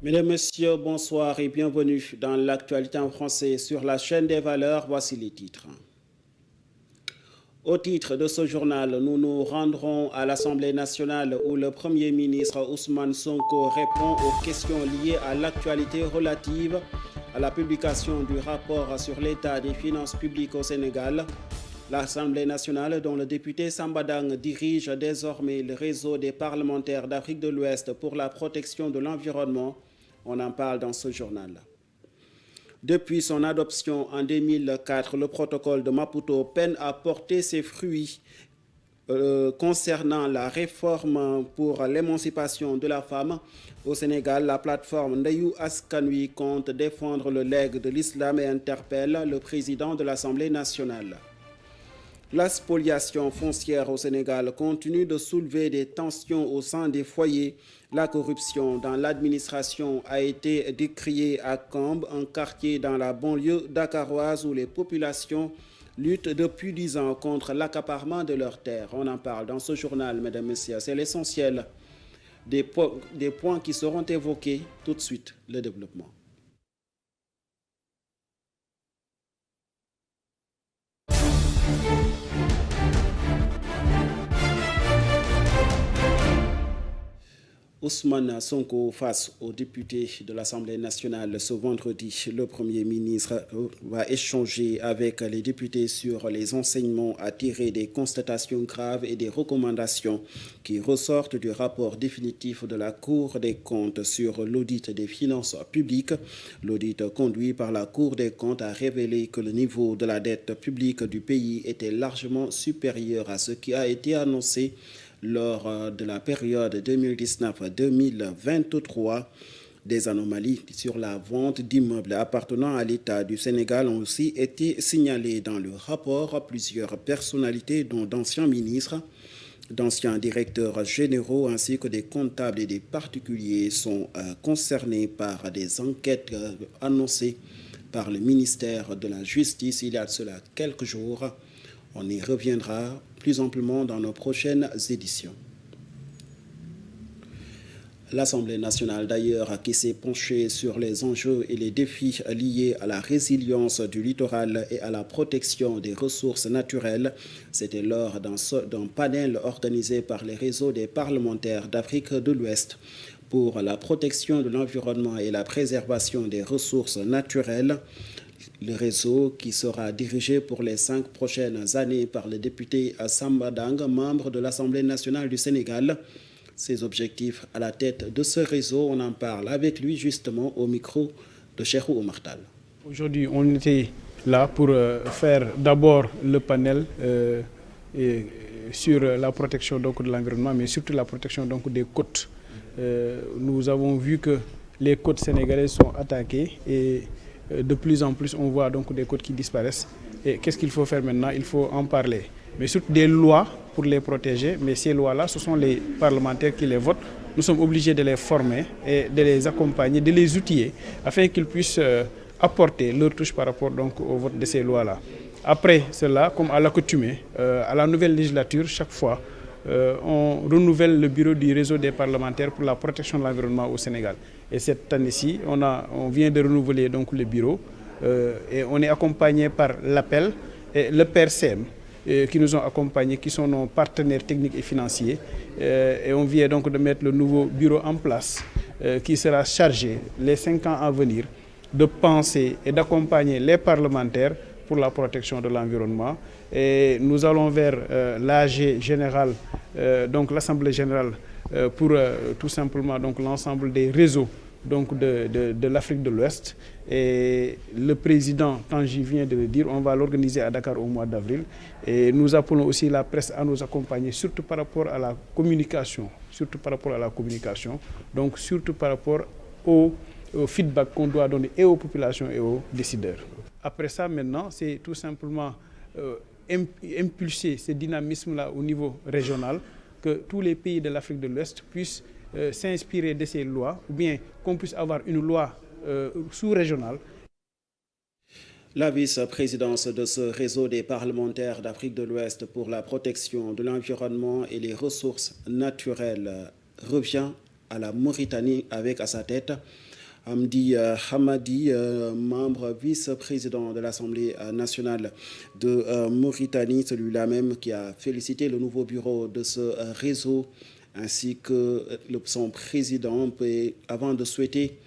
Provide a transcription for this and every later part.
Mesdames, Messieurs, bonsoir et bienvenue dans l'actualité en français sur la chaîne des valeurs. Voici les titres. Au titre de ce journal, nous nous rendrons à l'Assemblée nationale où le Premier ministre Ousmane Sonko répond aux questions liées à l'actualité relative à la publication du rapport sur l'état des finances publiques au Sénégal. L'Assemblée nationale, dont le député Samba Dang dirige désormais le réseau des parlementaires d'Afrique de l'Ouest pour la protection de l'environnement, on en parle dans ce journal. Depuis son adoption en 2004, le protocole de Maputo peine à porter ses fruits concernant la réforme pour l'émancipation de la femme. Au Sénégal, la plateforme Ndeyou Askanui compte défendre le legs de l'islam et interpelle le président de l'Assemblée nationale. La spoliation foncière au Sénégal continue de soulever des tensions au sein des foyers. La corruption dans l'administration a été décriée à Cambre, un quartier dans la banlieue dakaroise où les populations luttent depuis 10 ans contre l'accaparement de leurs terres. On en parle dans ce journal, mesdames et messieurs. C'est l'essentiel des points qui seront évoqués tout de suite, le développement. Ousmane Sonko face aux députés de l'Assemblée nationale ce vendredi. Le Premier ministre va échanger avec les députés sur les enseignements à tirer des constatations graves et des recommandations qui ressortent du rapport définitif de la Cour des comptes sur l'audit des finances publiques. L'audit conduit par la Cour des comptes a révélé que le niveau de la dette publique du pays était largement supérieur à ce qui a été annoncé lors de la période 2019-2023. Des anomalies sur la vente d'immeubles appartenant à l'État du Sénégal ont aussi été signalées dans le rapport. Plusieurs personnalités, dont d'anciens ministres, d'anciens directeurs généraux ainsi que des comptables et des particuliers sont concernés par des enquêtes annoncées par le ministère de la Justice il y a de cela quelques jours. On y reviendra plus amplement dans nos prochaines éditions. L'Assemblée nationale, d'ailleurs, qui s'est penchée sur les enjeux et les défis liés à la résilience du littoral et à la protection des ressources naturelles, c'était lors d'un panel organisé par les réseaux des parlementaires d'Afrique de l'Ouest pour la protection de l'environnement et la préservation des ressources naturelles. Le réseau qui sera dirigé pour les 5 prochaines années par le député Samba Dang, membre de l'Assemblée nationale du Sénégal. Ses objectifs à la tête de ce réseau, on en parle avec lui justement au micro de Cheikh Oumar Tall. Aujourd'hui, on était là pour faire d'abord le panel sur la protection donc, de l'environnement, mais surtout la protection donc, des côtes. Nous avons vu que les côtes sénégalaises sont attaquées et de plus en plus, on voit donc des côtes qui disparaissent. Et qu'est-ce qu'il faut faire maintenant? Il faut en parler. Mais surtout des lois pour les protéger. Mais ces lois-là, ce sont les parlementaires qui les votent. Nous sommes obligés de les former et de les accompagner, de les outiller, afin qu'ils puissent apporter leur touche par rapport donc, au vote de ces lois-là. Après cela, comme à l'accoutumée, à la nouvelle législature, chaque fois, on renouvelle le bureau du réseau des parlementaires pour la protection de l'environnement au Sénégal. Et cette année-ci, on vient de renouveler donc, le bureau et on est accompagné par l'APEL et le PRCM qui nous ont accompagnés, qui sont nos partenaires techniques et financiers. Et on vient donc de mettre le nouveau bureau en place qui sera chargé les 5 ans à venir de penser et d'accompagner les parlementaires pour la protection de l'environnement. Et nous allons vers l'AG général, donc l'Assemblée générale, pour tout simplement donc l'ensemble des réseaux donc de l'Afrique de l'Ouest. Et le président, quand j'y viens de le dire, on va l'organiser à Dakar au mois d'avril. Et nous appelons aussi la presse à nous accompagner, surtout par rapport à la communication. Donc surtout par rapport au feedback qu'on doit donner et aux populations et aux décideurs. Après ça, maintenant, c'est tout simplement impulser ce dynamisme-là au niveau régional, que tous les pays de l'Afrique de l'Ouest puissent s'inspirer de ces lois, ou bien qu'on puisse avoir une loi sous-régionale. La vice-présidence de ce réseau des parlementaires d'Afrique de l'Ouest pour la protection de l'environnement et les ressources naturelles revient à la Mauritanie avec à sa tête Hamdi Hamadi, membre vice-président de l'Assemblée nationale de Mauritanie, celui-là même qui a félicité le nouveau bureau de ce réseau ainsi que son président, avant de souhaiter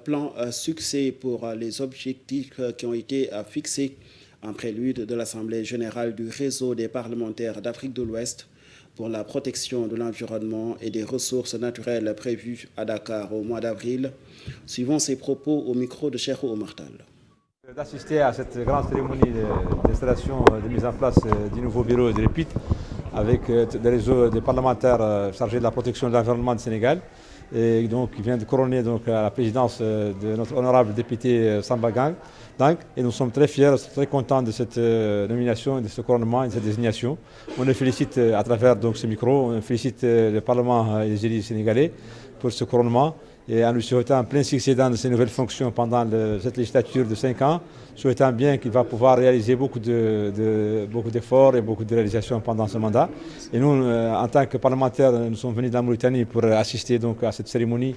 plan succès pour les objectifs qui ont été fixés en prélude de l'Assemblée générale du réseau des parlementaires d'Afrique de l'Ouest pour la protection de l'environnement et des ressources naturelles prévues à Dakar au mois d'avril. Suivons ses propos au micro de Cheikh Omar Tall. D'assister à cette grande cérémonie d'installation, de mise en place du nouveau bureau de l'EPIT avec des réseaux des parlementaires chargés de la protection de l'environnement du Sénégal. Et donc, il vient de couronner donc, à la présidence de notre honorable député Samba Gang. Et nous sommes très fiers, très contents de cette nomination, de ce couronnement et de cette désignation. On le félicite à travers donc, ce micro, on félicite le Parlement et les élus sénégalais pour ce couronnement et en lui souhaitant plein succès dans ses nouvelles fonctions pendant cette législature de 5 ans, souhaitant bien qu'il va pouvoir réaliser beaucoup d'efforts et beaucoup de réalisations pendant ce mandat. Et nous, en tant que parlementaires, nous sommes venus de la Mauritanie pour assister donc, à cette cérémonie.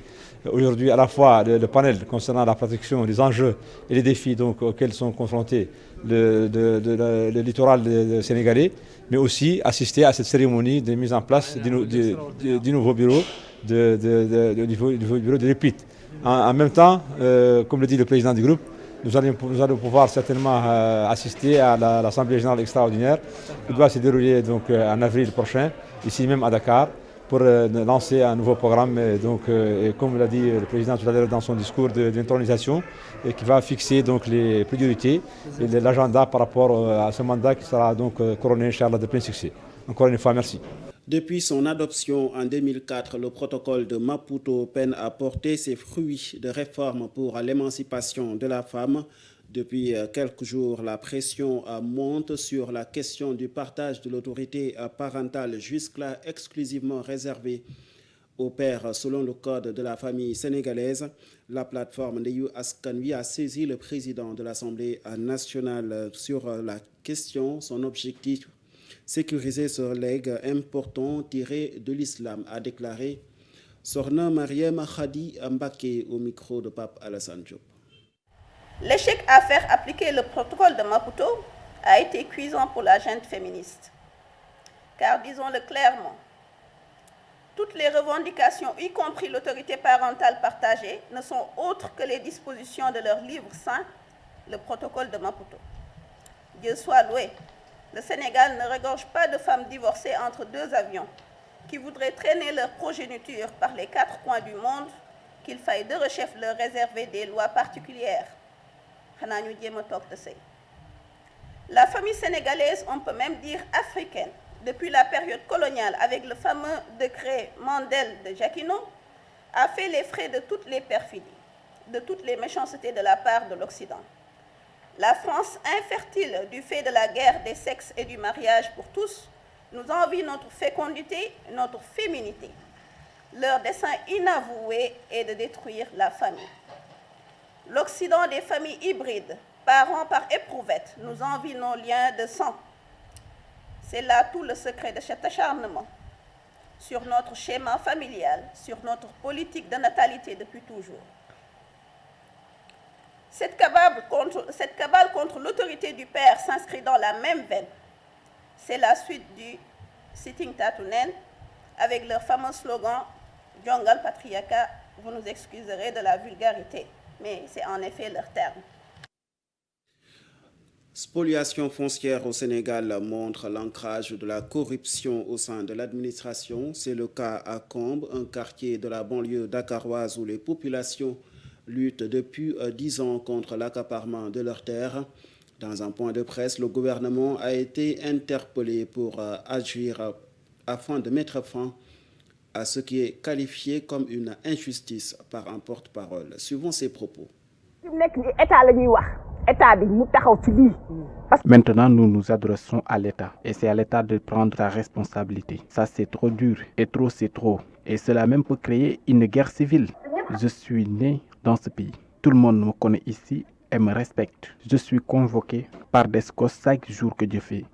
Aujourd'hui, à la fois le panel concernant la protection des enjeux et les défis donc, auxquels sont confrontés le littoral sénégalais, mais aussi assister à cette cérémonie de mise en place du nouveau bureau du bureau de l'EPIT. En même temps, comme le dit le président du groupe, nous allons pouvoir certainement assister à l'Assemblée générale extraordinaire qui doit se dérouler donc, en avril prochain, ici même à Dakar, pour lancer un nouveau programme, et comme l'a dit le président tout à l'heure dans son discours d'intronisation, qui va fixer donc, les priorités et l'agenda par rapport à ce mandat qui sera donc couronné, Inch'Allah, de plein succès. Encore une fois, merci. Depuis son adoption en 2004, le protocole de Maputo peine à porter ses fruits de réforme pour l'émancipation de la femme. Depuis quelques jours, la pression monte sur la question du partage de l'autorité parentale, jusque-là exclusivement réservée aux pères selon le code de la famille sénégalaise. La plateforme Ndeyu Askan Wi a saisi le président de l'Assemblée nationale sur la question. Son objectif: sécuriser ce legs important tiré de l'islam, a déclaré Sorna Mariam Khadi Mbake au micro de Pape Alassane Diop. L'échec à faire appliquer le protocole de Maputo a été cuisant pour la gente féministe. Car disons-le clairement, toutes les revendications, y compris l'autorité parentale partagée, ne sont autres que les dispositions de leur livre saint, le protocole de Maputo. Dieu soit loué, le Sénégal ne regorge pas de femmes divorcées entre deux avions qui voudraient traîner leur progéniture par les 4 coins du monde, qu'il faille de rechef leur réserver des lois particulières. La famille sénégalaise, on peut même dire africaine, depuis la période coloniale avec le fameux décret Mandel de Jacquinot, a fait les frais de toutes les perfidies, de toutes les méchancetés de la part de l'Occident. La France, infertile du fait de la guerre des sexes et du mariage pour tous, nous envie notre fécondité, notre féminité. Leur dessein inavoué est de détruire la famille. L'Occident des familles hybrides, parents par éprouvette, nous envie nos liens de sang. C'est là tout le secret de cet acharnement sur notre schéma familial, sur notre politique de natalité depuis toujours. Cette cabale contre l'autorité du père s'inscrit dans la même veine. C'est la suite du Sitting Tatounen avec leur fameux slogan « Djongal Patriaka », vous nous excuserez de la vulgarité, mais c'est en effet leur terme. Spoliation foncière au Sénégal montre l'ancrage de la corruption au sein de l'administration. C'est le cas à Combe, un quartier de la banlieue dakaroise où les populations luttent depuis 10 ans contre l'accaparement de leurs terres. Dans un point de presse, le gouvernement a été interpellé pour agir afin de mettre fin à ce qui est qualifié comme une injustice par un porte-parole. Suivons ses propos. Maintenant, nous nous adressons à l'État et c'est à l'État de prendre sa responsabilité. Ça, c'est trop dur et trop, c'est trop. Et cela même peut créer une guerre civile. Je suis né dans ce pays. Tout le monde me connaît ici et me respecte. Je suis convoqué par des SCOS chaque jour que je fais.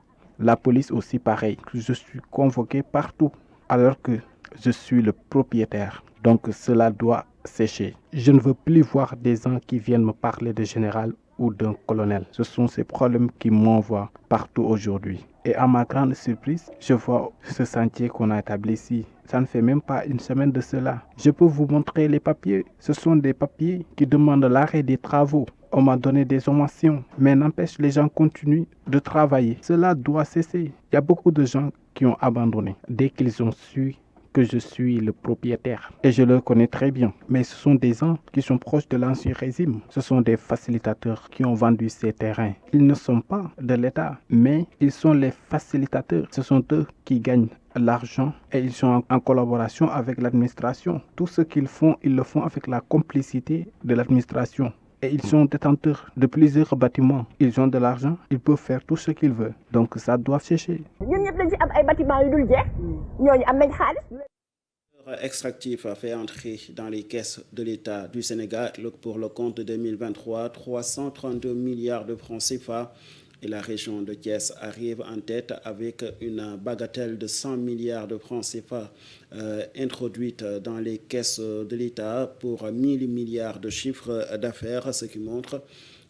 La police aussi pareil. Je suis convoqué partout alors que je suis le propriétaire. Donc cela doit sécher. Je ne veux plus voir des gens qui viennent me parler de général ou d'un colonel. Ce sont ces problèmes qui m'envoient partout aujourd'hui. Et à ma grande surprise, je vois ce sentier qu'on a établi ici. Ça ne fait même pas une semaine de cela. Je peux vous montrer les papiers. Ce sont des papiers qui demandent l'arrêt des travaux. On m'a donné des sommations, mais n'empêche, les gens continuent de travailler. Cela doit cesser. Il y a beaucoup de gens qui ont abandonné dès qu'ils ont su que je suis le propriétaire. Et je le connais très bien. Mais ce sont des gens qui sont proches de l'ancien régime. Ce sont des facilitateurs qui ont vendu ces terrains. Ils ne sont pas de l'État, mais ils sont les facilitateurs. Ce sont eux qui gagnent l'argent et ils sont en collaboration avec l'administration. Tout ce qu'ils font, ils le font avec la complicité de l'administration. Et ils sont détenteurs de plusieurs bâtiments. Ils ont de l'argent, ils peuvent faire tout ce qu'ils veulent. Donc ça doit sécher. Extractif a fait entrer dans les caisses de l'État du Sénégal pour le compte 2023 332 milliards de francs CFA. Et la région de Thiès arrive en tête avec une bagatelle de 100 milliards de francs CFA introduite dans les caisses de l'État pour 1000 milliards de chiffres d'affaires, ce qui montre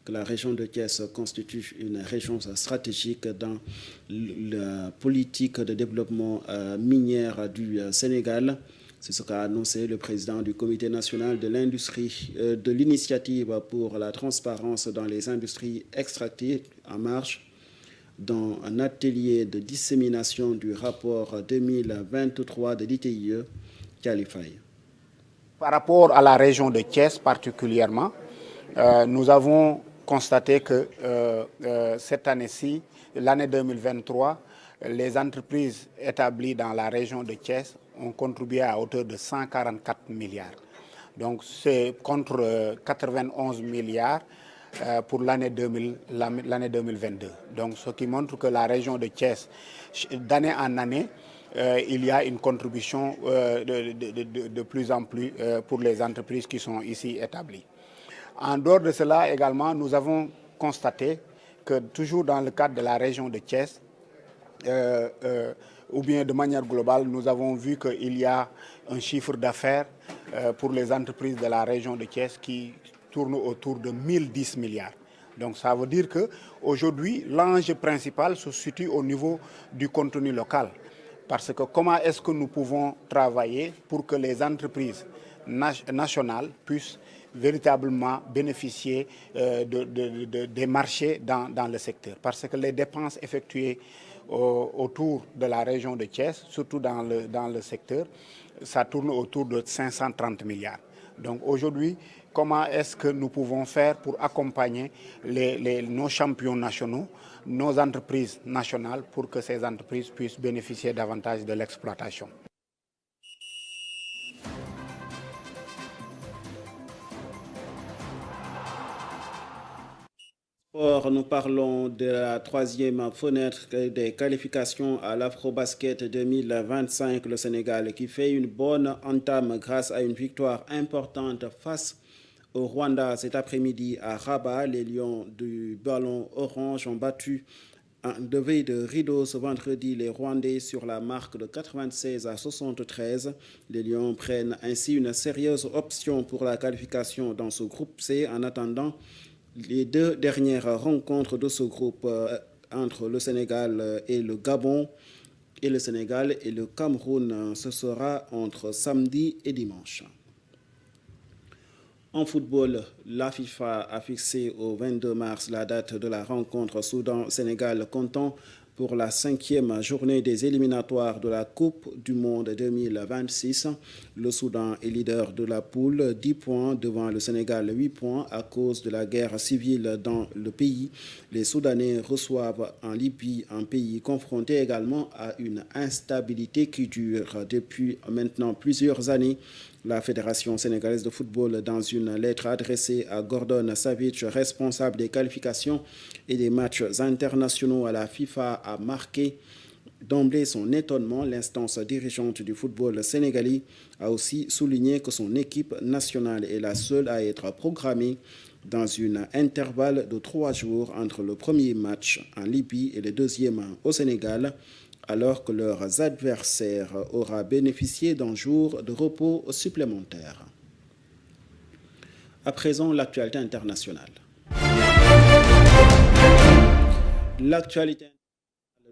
que la région de Thiès constitue une région stratégique dans la politique de développement minière du Sénégal. C'est ce qu'a annoncé le président du Comité national de l'industrie de l'initiative pour la transparence dans les industries extractives en marche dans un atelier de dissémination du rapport 2023 de l'ITIE, Qualify. Par rapport à la région de Thiès particulièrement, nous avons constaté que cette année-ci, l'année 2023, les entreprises établies dans la région de Thiès ont contribué à hauteur de 144 milliards. Donc c'est contre 91 milliards pour l'année 2022. Donc ce qui montre que la région de Thiès, d'année en année, il y a une contribution de plus en plus pour les entreprises qui sont ici établies. En dehors de cela également, nous avons constaté que toujours dans le cadre de la région de Thiès, ou bien de manière globale, nous avons vu qu'il y a un chiffre d'affaires pour les entreprises de la région de Thiès qui tourne autour de 1010 milliards. Donc ça veut dire qu'aujourd'hui, l'enjeu principal se situe au niveau du contenu local. Parce que comment est-ce que nous pouvons travailler pour que les entreprises nationales puissent véritablement bénéficier des marchés dans le secteur. Parce que les dépenses effectuées autour de la région de Thiès, surtout dans le secteur, ça tourne autour de 530 milliards. Donc aujourd'hui, comment est-ce que nous pouvons faire pour accompagner nos champions nationaux, nos entreprises nationales, pour que ces entreprises puissent bénéficier davantage de l'exploitation? Or, nous parlons de la troisième fenêtre des qualifications à l'Afrobasket 2025. Le Sénégal qui fait une bonne entame grâce à une victoire importante face au Rwanda cet après-midi à Rabat. Les Lions du ballon orange ont battu en levée de rideau ce vendredi les Rwandais sur la marque de 96-73. Les Lions prennent ainsi une sérieuse option pour la qualification dans ce groupe C en attendant les deux dernières rencontres de ce groupe entre le Sénégal et le Gabon et le Sénégal et le Cameroun. Ce sera entre samedi et dimanche. En football, la FIFA a fixé au 22 mars la date de la rencontre Soudan-Sénégal comptant pour la 5e journée des éliminatoires de la Coupe du Monde 2026. Le Soudan est leader de la poule, 10 points devant le Sénégal, 8 points à cause de la guerre civile dans le pays. Les Soudanais reçoivent en Libye un pays confronté également à une instabilité qui dure depuis maintenant plusieurs années. La Fédération sénégalaise de football, dans une lettre adressée à Gordon Savitch, responsable des qualifications et des matchs internationaux à la FIFA, a marqué d'emblée son étonnement. L'instance dirigeante du football sénégalais a aussi souligné que son équipe nationale est la seule à être programmée dans un intervalle de 3 jours entre le premier match en Libye et le deuxième au Sénégal, alors que leurs adversaires auront bénéficié d'un jour de repos supplémentaire. À présent, l'actualité internationale. L'actualité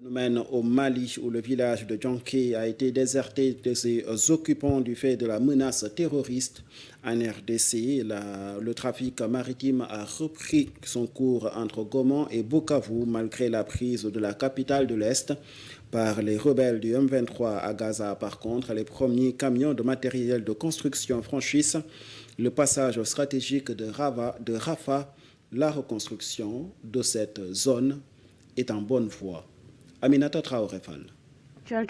nous mène au Mali où le village de Djanké a été déserté de ses occupants du fait de la menace terroriste. En RDC, le trafic maritime a repris son cours entre Goma et Bukavu malgré la prise de la capitale de l'Est par les rebelles du M23 à Gaza. Par contre, les premiers camions de matériel de construction franchissent le passage stratégique de Rafah. La reconstruction de cette zone est en bonne voie. Aminata Traoré-Fall.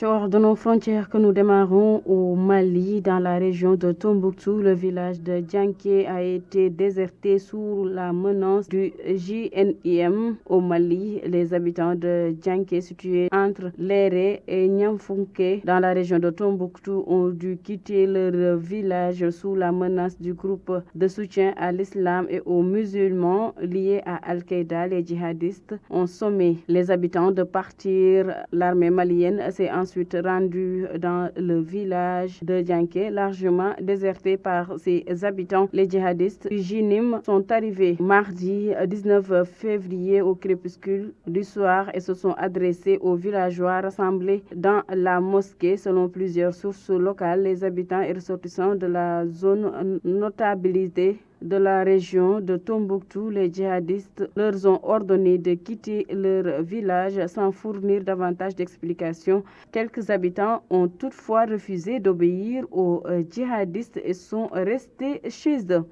Hors de nos frontières que nous démarrons au Mali, dans la région de Tombouctou, le village de Djanké a été déserté sous la menace du JNIM au Mali. Les habitants de Djanké, situés entre Léré et Nyamfunké, dans la région de Tombouctou, ont dû quitter leur village sous la menace du groupe de soutien à l'islam et aux musulmans liés à Al-Qaïda. Les djihadistes ont sommé les habitants de partir. L'armée malienne s'est ensuite rendu dans le village de Djanké, largement déserté par ses habitants. Les djihadistes du JNIM sont arrivés mardi 19 février au crépuscule du soir et se sont adressés aux villageois rassemblés dans la mosquée. Selon plusieurs sources locales, les habitants et ressortissants de la zone notabilité de la région de Tombouctou, les djihadistes leur ont ordonné de quitter leur village sans fournir davantage d'explications. Quelques habitants ont toutefois refusé d'obéir aux djihadistes et sont restés chez eux.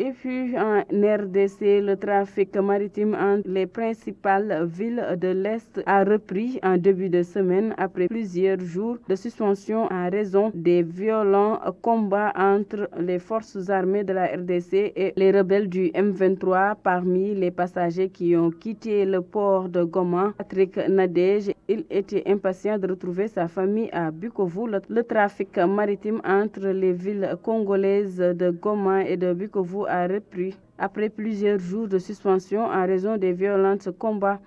Et puis en RDC, le trafic maritime entre les principales villes de l'Est a repris en début de semaine après plusieurs jours de suspension en raison des violents combats entre les forces armées de la RDC et les rebelles du M23. Parmi les passagers qui ont quitté le port de Goma, Patrick Nadège, il était impatient de retrouver sa famille à Bukavu. Le trafic maritime entre les villes congolaises de Goma et de Bukavu a repris après plusieurs jours de suspension en raison des violents combats.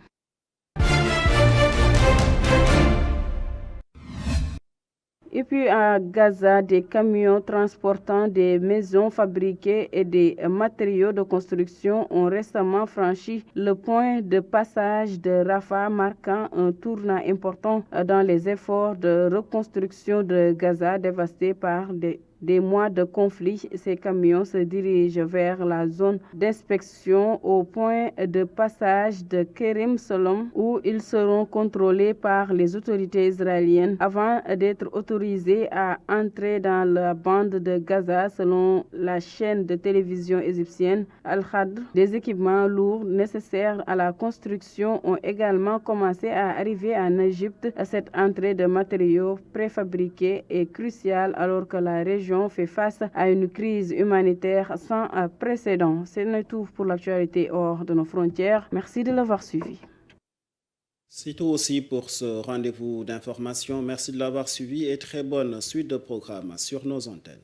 Et puis à Gaza, des camions transportant des maisons fabriquées et des matériaux de construction ont récemment franchi le point de passage de Rafah, marquant un tournant important dans les efforts de reconstruction de Gaza dévasté par des mois de conflit. Ces camions se dirigent vers la zone d'inspection au point de passage de Kerem Solom où ils seront contrôlés par les autorités israéliennes avant d'être autorisés à entrer dans la bande de Gaza. Selon la chaîne de télévision égyptienne Al-Khadr, des équipements lourds nécessaires à la construction ont également commencé à arriver en Égypte. Cette entrée de matériaux préfabriqués est cruciale alors que la région fait face à une crise humanitaire sans précédent. C'est tout pour l'actualité hors de nos frontières. Merci de l'avoir suivi. C'est tout aussi pour ce rendez-vous d'information. Merci de l'avoir suivi et très bonne suite de programmes sur nos antennes.